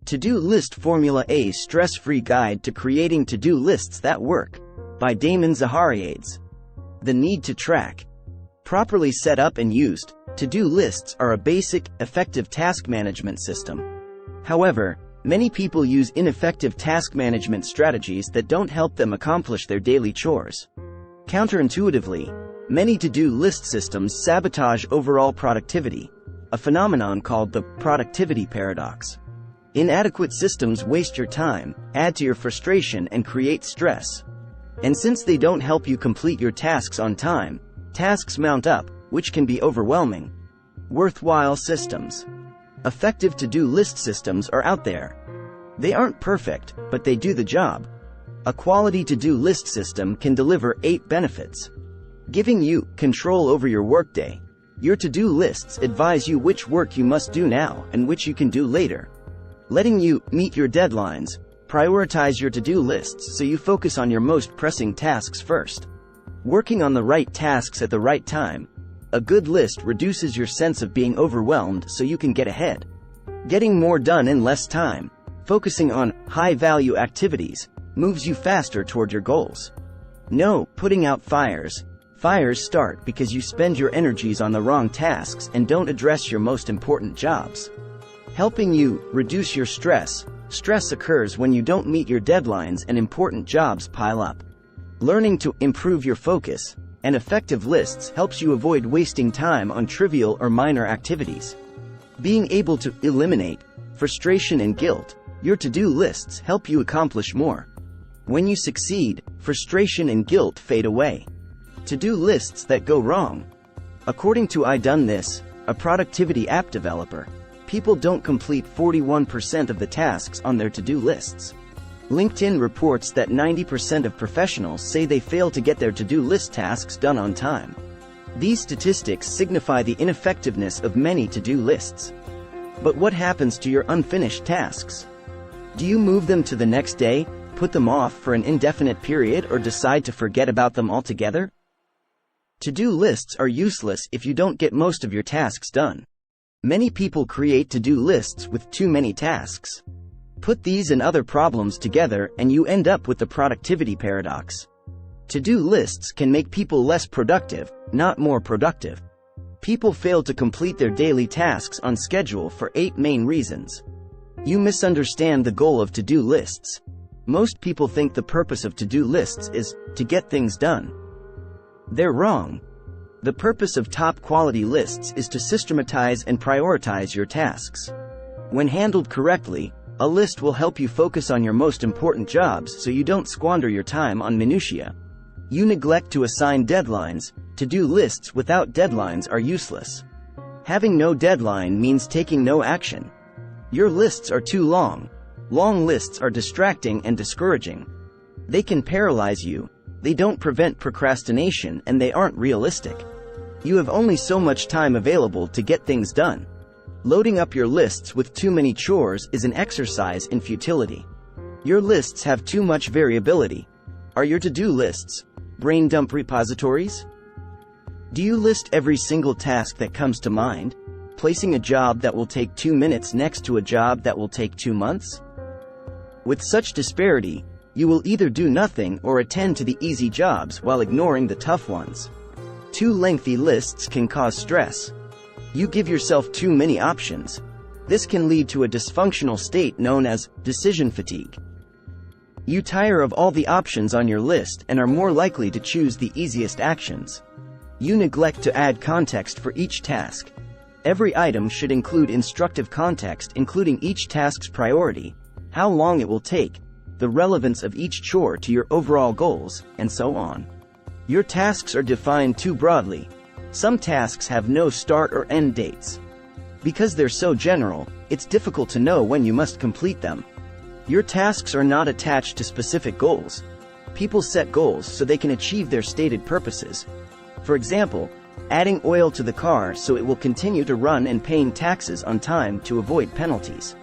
To-Do List Formula: A Stress-Free Guide to Creating To-Do Lists That Work, by Damon Zahariades. The need to track. Properly set up and used, to-do lists are a basic, effective task management system. However, many people use ineffective task management strategies that don't help them accomplish their daily chores. Counterintuitively, many to-do list systems sabotage overall productivity, a phenomenon called the productivity paradox. Inadequate systems waste your time, add to your frustration, and create stress. And since they don't help you complete your tasks on time, tasks mount up, which can be overwhelming. Worthwhile systems. Effective to-do list systems are out there. They aren't perfect, but they do the job. A quality to-do list system can deliver 8 benefits. Giving you control over your workday. Your to-do lists advise you which work you must do now and which you can do later. Letting you meet your deadlines. Prioritize your to-do lists so you focus on your most pressing tasks first. Working on the right tasks at the right time. A good list reduces your sense of being overwhelmed so you can get ahead. Getting more done in less time. Focusing on high-value activities moves you faster toward your goals. No putting out fires. Fires start because you spend your energies on the wrong tasks and don't address your most important jobs. Helping you reduce your stress. Stress occurs when you don't meet your deadlines and important jobs pile up. Learning to improve your focus and effective lists helps you avoid wasting time on trivial or minor activities. Being able to eliminate frustration and guilt. Your to-do lists help you accomplish more. When you succeed, frustration and guilt fade away. To-do lists that go wrong. According to I Done This, a productivity app developer, people don't complete 41% of the tasks on their to-do lists. LinkedIn reports that 90% of professionals say they fail to get their to-do list tasks done on time. These statistics signify the ineffectiveness of many to-do lists. But what happens to your unfinished tasks? Do you move them to the next day, put them off for an indefinite period, or decide to forget about them altogether? To-do lists are useless if you don't get most of your tasks done. Many people create to-do lists with too many tasks. Put these and other problems together and you end up with the productivity paradox. To-do lists can make people less productive, not more productive. People fail to complete their daily tasks on schedule for 8 main reasons. You misunderstand the goal of to-do lists. Most people think the purpose of to-do lists is to get things done. They're wrong. The purpose of top-quality lists is to systematize and prioritize your tasks. When handled correctly, a list will help you focus on your most important jobs so you don't squander your time on minutiae. You neglect to assign deadlines. To-do lists without deadlines are useless. Having no deadline means taking no action. Your lists are too long. Long lists are distracting and discouraging. They can paralyze you. They don't prevent procrastination and they aren't realistic. You have only so much time available to get things done. Loading up your lists with too many chores is an exercise in futility. Your lists have too much variability. Are your to-do lists brain dump repositories? Do you list every single task that comes to mind, placing a job that will take 2 minutes next to a job that will take 2 months? With such disparity, you will either do nothing or attend to the easy jobs while ignoring the tough ones. Too lengthy lists can cause stress. You give yourself too many options. This can lead to a dysfunctional state known as decision fatigue. You tire of all the options on your list and are more likely to choose the easiest actions. You neglect to add context for each task. Every item should include instructive context, including each task's priority, how long it will take, the relevance of each chore to your overall goals, and so on. Your tasks are defined too broadly. Some tasks have no start or end dates. Because they're so general, it's difficult to know when you must complete them. Your tasks are not attached to specific goals. People set goals so they can achieve their stated purposes. For example, adding oil to the car so it will continue to run and paying taxes on time to avoid penalties.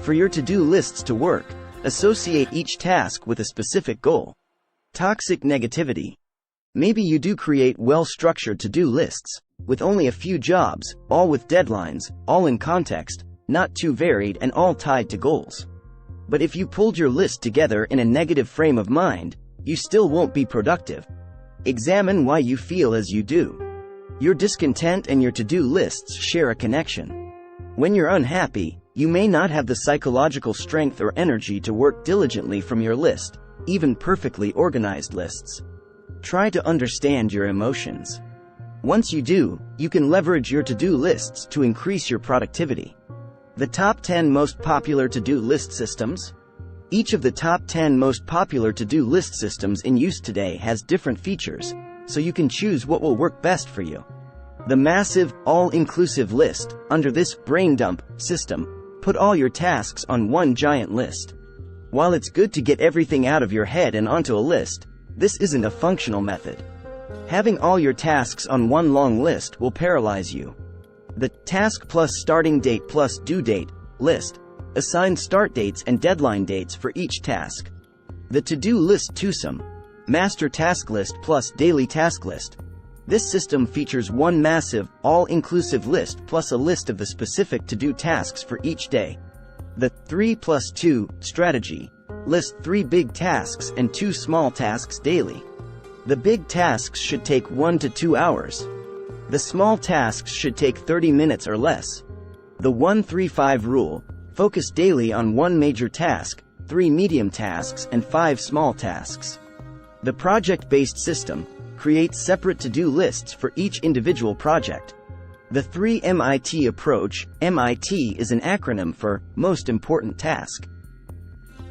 For your to-do lists to work, associate each task with a specific goal. Toxic negativity. Maybe you do create well-structured to-do lists, with only a few jobs, all with deadlines, all in context, not too varied and all tied to goals. But if you pulled your list together in a negative frame of mind, you still won't be productive. Examine why you feel as you do. Your discontent and your to-do lists share a connection. When you're unhappy, you may not have the psychological strength or energy to work diligently from your list, even perfectly organized lists. Try to understand your emotions. Once you do, you can leverage your to-do lists to increase your productivity. The top 10 most popular to-do list systems. Each of the top 10 most popular to-do list systems in use today has different features, so you can choose what will work best for you. The massive, all-inclusive list. Under this brain dump system, put all your tasks on one giant list. While it's good to get everything out of your head and onto a list, this isn't a functional method. Having all your tasks on one long list will paralyze you. The task plus starting date plus due date list. Assign start dates and deadline dates for each task. The to-do list twosome. Master task list plus daily task list. This system features one massive, all-inclusive list plus a list of the specific to-do tasks for each day. The 3+2 strategy. List 3 big tasks and 2 small tasks daily. The big tasks should take 1 to 2 hours. The small tasks should take 30 minutes or less. The 1-3-5 rule. Focus daily on 1 major task, 3 medium tasks, and 5 small tasks. The project-based system. Create separate to-do lists for each individual project. The 3 MIT approach. MIT is an acronym for Most Important Task.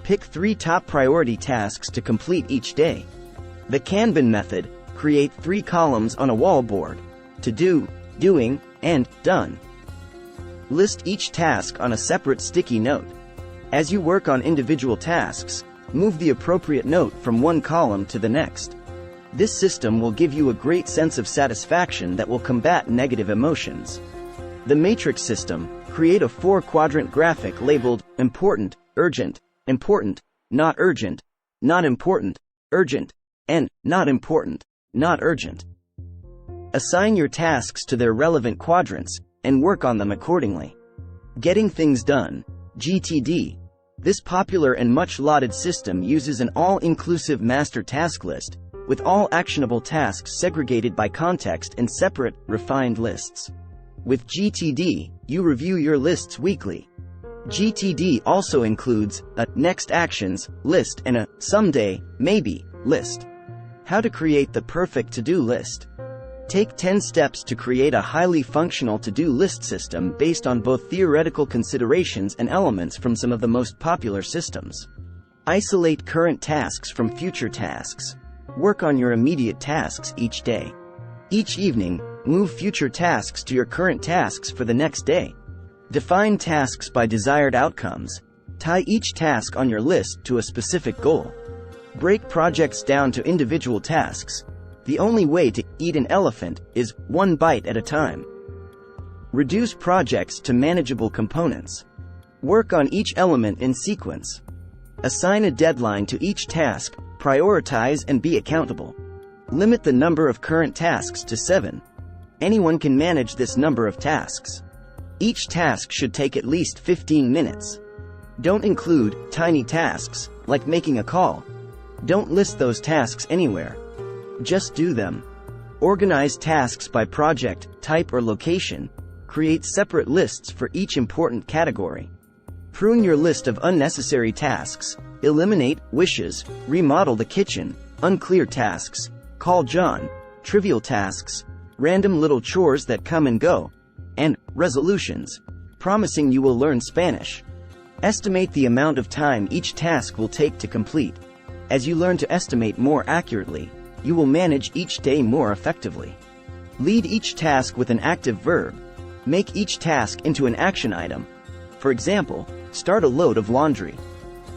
Pick 3 top priority tasks to complete each day. The Kanban method. Create 3 columns on a wallboard. To do, doing, and done. List each task on a separate sticky note. As you work on individual tasks, move the appropriate note from one column to the next. This system will give you a great sense of satisfaction that will combat negative emotions. The matrix system. Create a 4-quadrant graphic labeled important, not urgent, not important, urgent, and not important, not urgent. Assign your tasks to their relevant quadrants and work on them accordingly. Getting things done. GTD. This popular and much lauded system uses an all-inclusive master task list, with all actionable tasks segregated by context in separate, refined lists. With GTD, you review your lists weekly. GTD also includes a next actions list and a someday, maybe list. How to create the perfect to-do list. Take 10 steps to create a highly functional to-do list system based on both theoretical considerations and elements from some of the most popular systems. Isolate current tasks from future tasks. Work on your immediate tasks each day. Each evening, move future tasks to your current tasks for the next day. Define tasks by desired outcomes. Tie each task on your list to a specific goal. Break projects down to individual tasks. The only way to eat an elephant is 1 bite at a time. Reduce projects to manageable components. Work on each element in sequence. Assign a deadline to each task, prioritize and be accountable. Limit the number of current tasks to 7. Anyone can manage this number of tasks. Each task should take at least 15 minutes. Don't include tiny tasks, like making a call. Don't list those tasks anywhere. Just do them. Organize tasks by project, type or location. Create separate lists for each important category. Prune your list of unnecessary tasks. Eliminate wishes, remodel the kitchen, unclear tasks, call John, trivial tasks, random little chores that come and go, and resolutions, promising you will learn Spanish. Estimate the amount of time each task will take to complete. As you learn to estimate more accurately, you will manage each day more effectively. Lead each task with an active verb. Make each task into an action item. For example, start a load of laundry.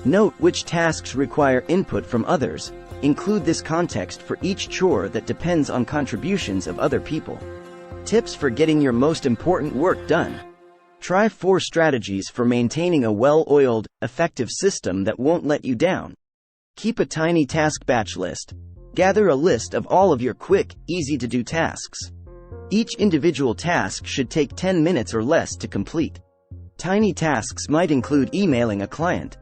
Note which tasks require input from others. Include this context for each chore that depends on contributions of other people. Tips for getting your most important work done. Try 4 strategies for maintaining a well-oiled, effective system that won't let you down. Keep a tiny task batch list. Gather a list of all of your quick, easy-to-do tasks. Each individual task should take 10 minutes or less to complete. Tiny tasks might include emailing a client.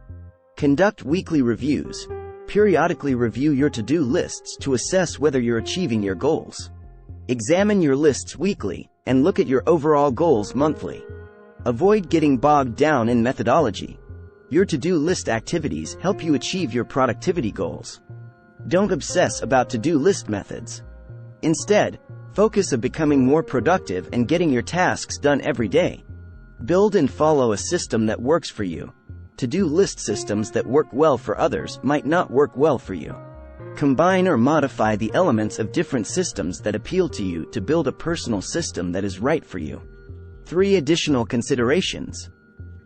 Conduct weekly reviews. Periodically review your to-do lists to assess whether you're achieving your goals. Examine your lists weekly, and look at your overall goals monthly. Avoid getting bogged down in methodology. Your to-do list activities help you achieve your productivity goals. Don't obsess about to-do list methods. Instead, focus on becoming more productive and getting your tasks done every day. Build and follow a system that works for you. To-do list systems that work well for others might not work well for you. Combine or modify the elements of different systems that appeal to you to build a personal system that is right for you. 3 additional considerations.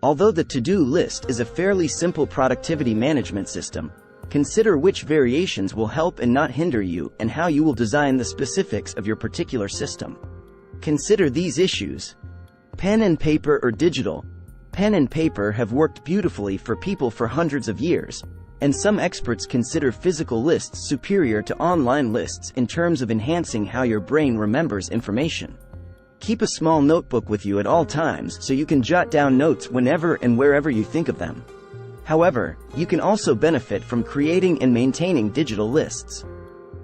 Although the to-do list is a fairly simple productivity management system, consider which variations will help and not hinder you and how you will design the specifics of your particular system. Consider these issues. Pen and paper or digital. Pen and paper have worked beautifully for people for hundreds of years, and some experts consider physical lists superior to online lists in terms of enhancing how your brain remembers information. Keep a small notebook with you at all times so you can jot down notes whenever and wherever you think of them. However, you can also benefit from creating and maintaining digital lists.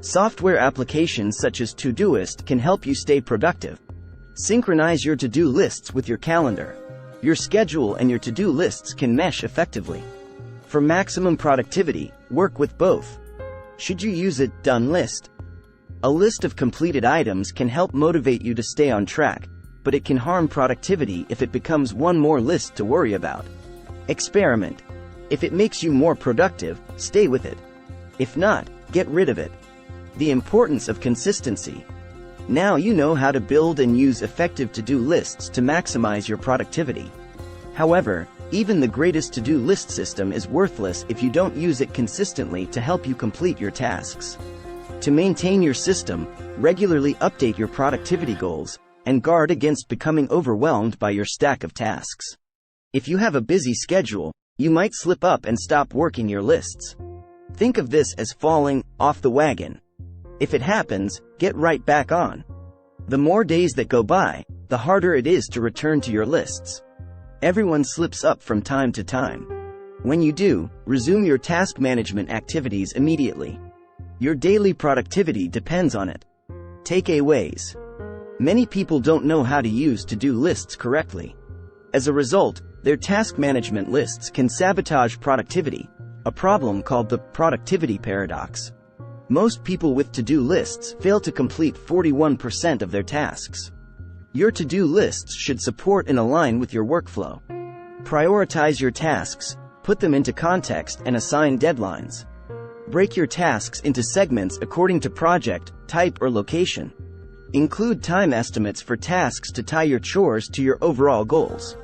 Software applications such as Todoist can help you stay productive. Synchronize your to-do lists with your calendar. Your schedule and your to-do lists can mesh effectively. For maximum productivity, work with both. Should you use a done list? A list of completed items can help motivate you to stay on track, but it can harm productivity if it becomes one more list to worry about. Experiment. If it makes you more productive, stay with it. If not, get rid of it. The importance of consistency. Now you know how to build and use effective to-do lists to maximize your productivity. However, even the greatest to-do list system is worthless if you don't use it consistently to help you complete your tasks. To maintain your system, regularly update your productivity goals, and guard against becoming overwhelmed by your stack of tasks. If you have a busy schedule, you might slip up and stop working your lists. Think of this as falling off the wagon. If it happens, get right back on. The more days that go by, the harder it is to return to your lists. Everyone slips up from time to time. When you do, resume your task management activities immediately. Your daily productivity depends on it. Takeaways. Many people don't know how to use to-do lists correctly. As a result, their task management lists can sabotage productivity, a problem called the productivity paradox. Most people with to-do lists fail to complete 41% of their tasks. Your to-do lists should support and align with your workflow. Prioritize your tasks, put them into context, and assign deadlines. Break your tasks into segments according to project, type, or location. Include time estimates for tasks to tie your chores to your overall goals.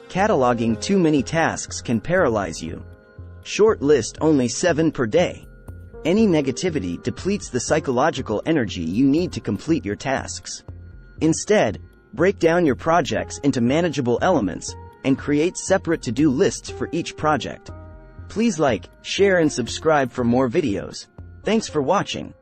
Cataloging too many tasks can paralyze you. Short list only 7 per day. Any negativity depletes the psychological energy you need to complete your tasks. Instead, break down your projects into manageable elements and create separate to-do lists for each project. Please like, share, and subscribe for more videos. Thanks for watching.